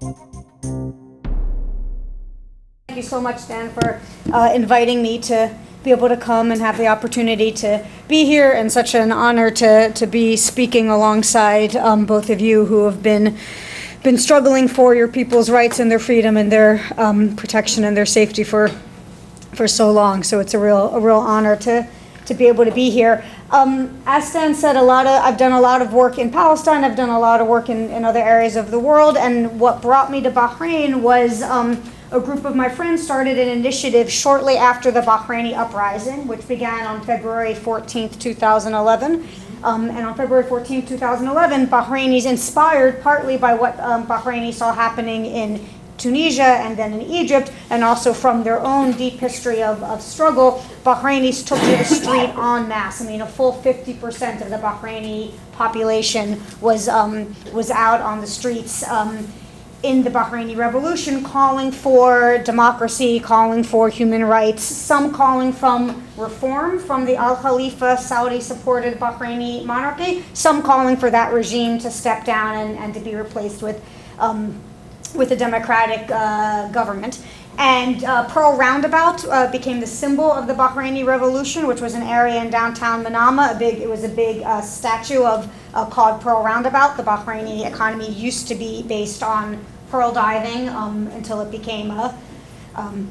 Thank you so much, Dan, for inviting me to be able to come and have the opportunity to be here, and such an honor to be speaking alongside both of you who have been struggling for your people's rights and their freedom and their protection and their safety for so long. So it's a real honor to be able to be here. As Stan said, I've done a lot of work in Palestine. I've done a lot of work in other areas of the world. And what brought me to Bahrain was a group of my friends started an initiative shortly after the Bahraini uprising, which began on February 14th, 2011. And on February 14th, 2011, Bahrainis, inspired partly by what Bahraini saw happening in Tunisia and then in Egypt, and also from their own deep history of struggle, Bahrainis took to the street en masse. I mean, a full 50% of the Bahraini population was out on the streets in the Bahraini Revolution, calling for democracy, calling for human rights, some calling from reform from the Al Khalifa Saudi-supported Bahraini monarchy, some calling for that regime to step down and to be replaced with a democratic government. And Pearl Roundabout became the symbol of the Bahraini Revolution, which was an area in downtown Manama. It was a big statue called Pearl Roundabout. The Bahraini economy used to be based on pearl diving until it became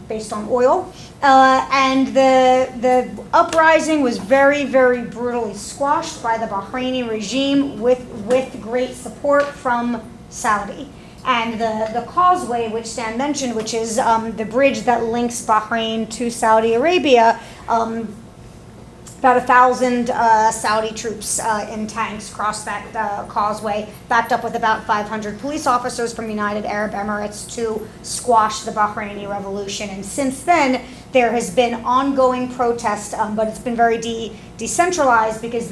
based on oil. And the uprising was very, very brutally squashed by the Bahraini regime with great support from Saudi. And the causeway, which Stan mentioned, which is the bridge that links Bahrain to Saudi Arabia, about 1,000 Saudi troops in tanks crossed that causeway, backed up with about 500 police officers from United Arab Emirates to squash the Bahraini Revolution. And since then, there has been ongoing protest, but it's been very decentralized because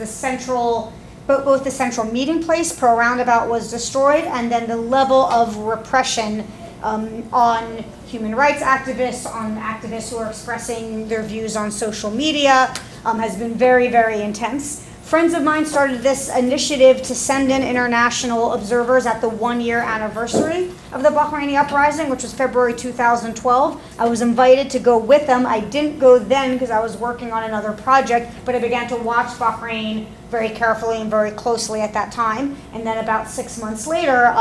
both the central meeting place, Pearl Roundabout, was destroyed, and then the level of repression on human rights activists, on activists who are expressing their views on social media, has been very, very intense. Friends of mine started this initiative to send in international observers at the 1-year anniversary of the Bahraini uprising, which was February 2012. I was invited to go with them. I didn't go then because I was working on another project, but I began to watch Bahrain very carefully and very closely at that time. And then about 6 months later,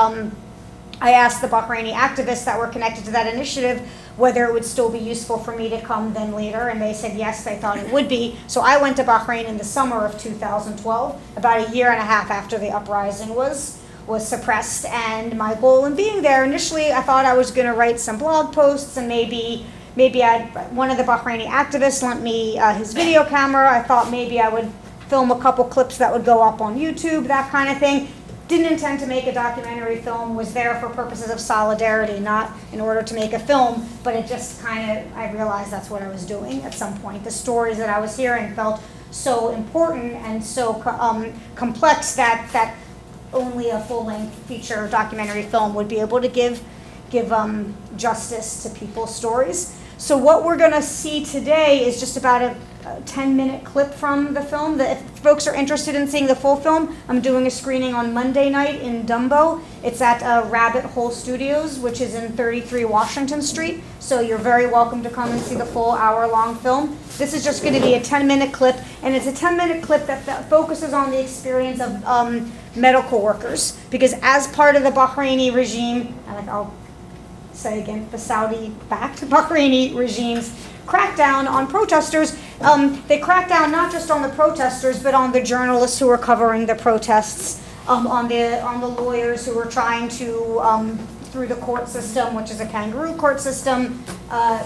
I asked the Bahraini activists that were connected to that initiative whether it would still be useful for me to come then later, and they said yes, they thought it would be. So I went to Bahrain in the summer of 2012, about a year and a half after the uprising was suppressed. And my goal in being there, initially I thought I was going to write some blog posts, and maybe one of the Bahraini activists lent me his video camera. I thought maybe I would film a couple clips that would go up on YouTube, that kind of thing. Didn't intend to make a documentary film, was there for purposes of solidarity, not in order to make a film, but it just I realized that's what I was doing at some point. The stories that I was hearing felt so important and so complex that only a full-length feature documentary film would be able to give justice to people's stories. So what we're going to see today is just about a 10-minute clip from the film. If folks are interested in seeing the full film, I'm doing a screening on Monday night in Dumbo. It's at Rabbit Hole Studios, which is in 33 Washington Street. So you're very welcome to come and see the full hour-long film. This is just going to be a 10-minute clip, and it's a 10-minute clip that focuses on the experience of medical workers. Because as part of the Bahraini regime, and I'll say again, the Saudi-backed Bahraini regime's crackdown on protesters, they cracked down not just on the protesters, but on the journalists who were covering the protests, on the lawyers who were trying to, through the court system, which is a kangaroo court system,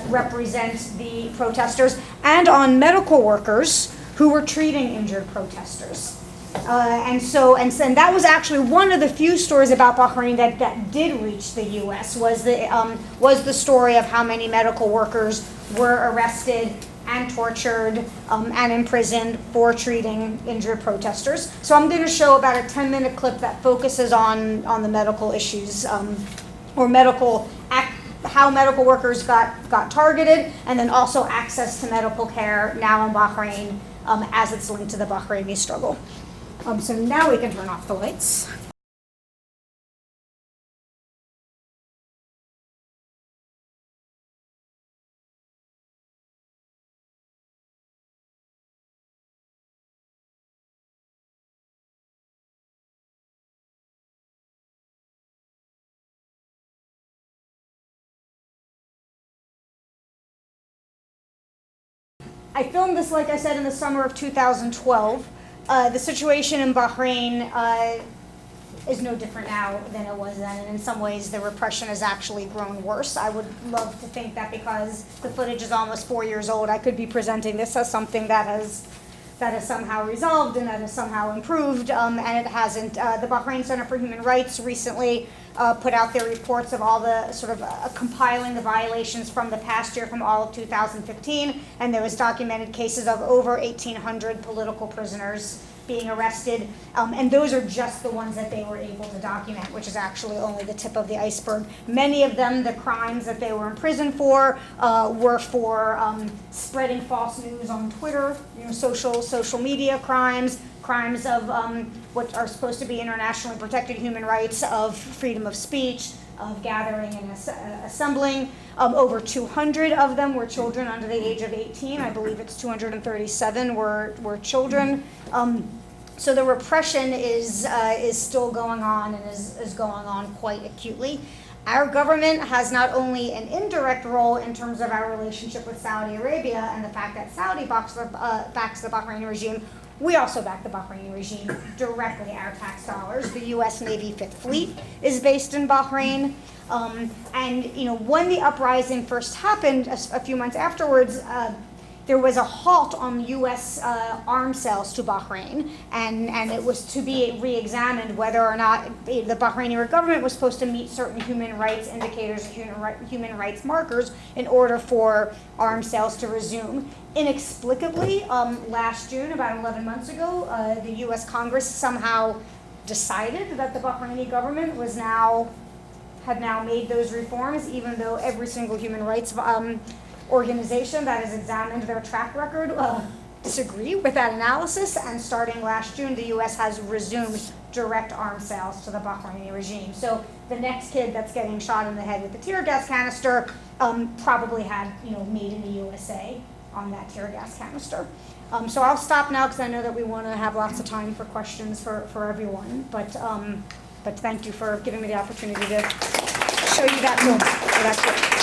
represent the protesters, and on medical workers who were treating injured protesters. And that was actually one of the few stories about Bahrain that did reach the U.S. was the story of how many medical workers were arrested and tortured and imprisoned for treating injured protesters. So I'm going to show about a 10-minute clip that focuses on the medical issues or how medical workers got targeted, and then also access to medical care now in Bahrain as it's linked to the Bahraini struggle. So now we can turn off the lights. I filmed this, like I said, in the summer of 2012. The situation in Bahrain is no different now than it was then, and in some ways the repression has actually grown worse. I would love to think that because the footage is almost 4 years old, I could be presenting this as something that has somehow resolved and that has somehow improved, and it hasn't. The Bahrain Center for Human Rights recently put out their reports of all the sort of compiling the violations from the past year, from all of 2015, and there was documented cases of over 1,800 political prisoners being arrested, and those are just the ones that they were able to document, which is actually only the tip of the iceberg. Many of them, the crimes that they were in prison for were for spreading false news on Twitter, social media crimes, crimes of what are supposed to be internationally protected human rights, of freedom of speech, of gathering and assembling. Over 200 of them were children under the age of 18. I believe it's 237 were children. So the repression is still going on, and is going on quite acutely. Our government has not only an indirect role in terms of our relationship with Saudi Arabia and the fact that Saudi backs the Bahraini regime, we also back the Bahraini regime directly, our tax dollars. The U.S. Navy Fifth Fleet is based in Bahrain. And when the uprising first happened, a few months afterwards, there was a halt on U.S. arms sales to Bahrain, and it was to be re-examined whether or not the Bahraini government was supposed to meet certain human rights indicators, human rights markers, in order for arms sales to resume. Inexplicably, last June, about 11 months ago, the U.S. Congress somehow decided that the Bahraini government had now made those reforms, even though every single human rights organization that has examined their track record disagree with that analysis, and starting last June, the U.S. has resumed direct arms sales to the Bahraini regime. So the next kid that's getting shot in the head with the tear gas canister probably had, made in the USA on that tear gas canister. So I'll stop now because I know that we want to have lots of time for questions for everyone, but thank you for giving me the opportunity to show you that film.